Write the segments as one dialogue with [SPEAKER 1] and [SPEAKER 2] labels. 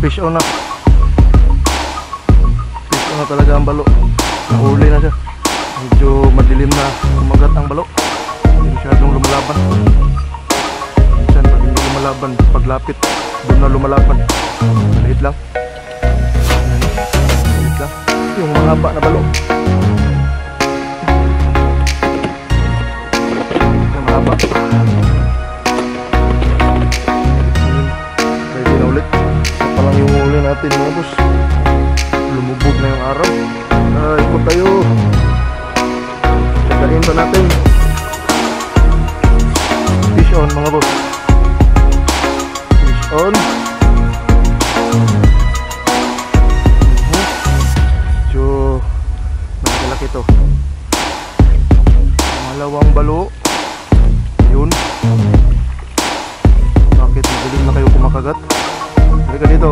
[SPEAKER 1] Fish on na. Fish on na talaga ang balo. Nahuli na siya. Medyo madilim na kumagat ang balo. Hindi masyadong lumalaban. Minsan pag hindi lumalaban, paglapit doon na lumalaban. Maliit lang. Maliit lang. Yung mahaba na balo. Yung mahaba. Ready na ulit. Pa lang yung huli natin mga boss. Lumubog na yung araw. Ikot tayo. Tsagain pa natin. Fish on mga boss. Fish on. So malaki ito. Malawang balo. Yun. Bakit madilim na kayo kumakagat? Halika dito.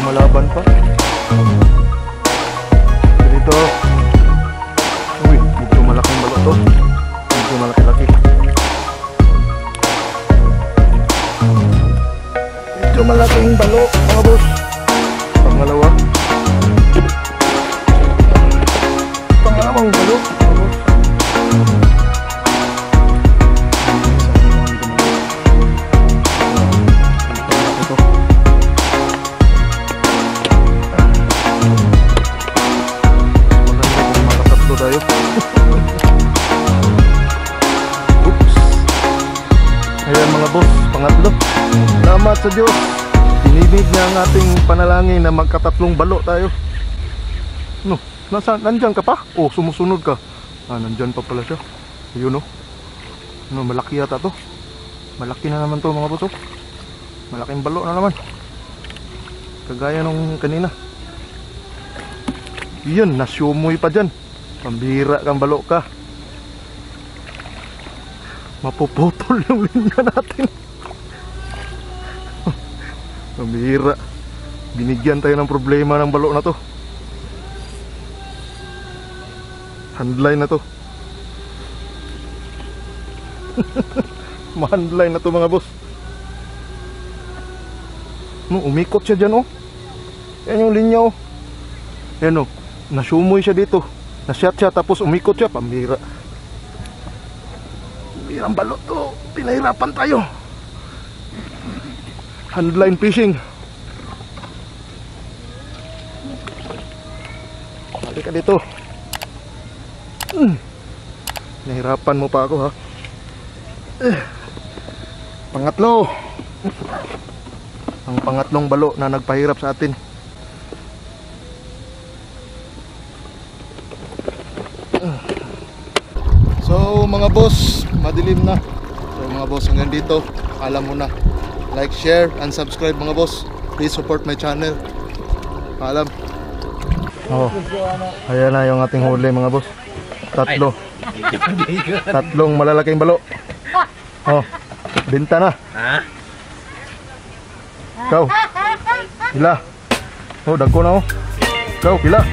[SPEAKER 1] Lumalaban pa. Dito. Uy, medyo malaking balo to. Medyo malaki-laki. Medyo malaking balo mga boss. Pangalawa. Pangalawang balo mga boss. Tayo. Oops. Ayan mga boss, pangatlo. Salamat sa Diyos. Dininig niya ang ating panalangin na magkatatlong balo tayo. No, nandyan ka pa? Oh, sumusunod ka. Nandyan pa pala siya. Ayun oh. No, malaki yata to. Malaki na naman to mga boss oh. Malaking balo na naman. Kagaya nung kanina. Yun, nasyumoy pa dyan. Pambira kang balo ka. Mapuputol yung linya natin. Pambira. Binigyan tayo ng problema ng balo na to. Handline na to. Mahandline na to mga boss. No, umikot siya dyan oh. Yan yung linya oh. Yan oh. Nasumoy siya dito. Nasyat siya tapos umikot siya. Pambira. Pambirang balot to. Pinahirapan tayo. Handline fishing. Halika dito. Nahirapan mo pa ako ha. Pangatlo. Ang pangatlong balo na nagpahirap sa atin. So mga boss, madilim na. So mga boss, hanggang dito. Alam mo na. Like, share, and subscribe mga boss. Please support my channel. Paalam. Oh, ayan na yung ating huli mga boss. Tatlo. Tatlong malalaking balo. Oh, binta na. Ikaw, pila? Oh, dagko na oh. Ikaw, pila?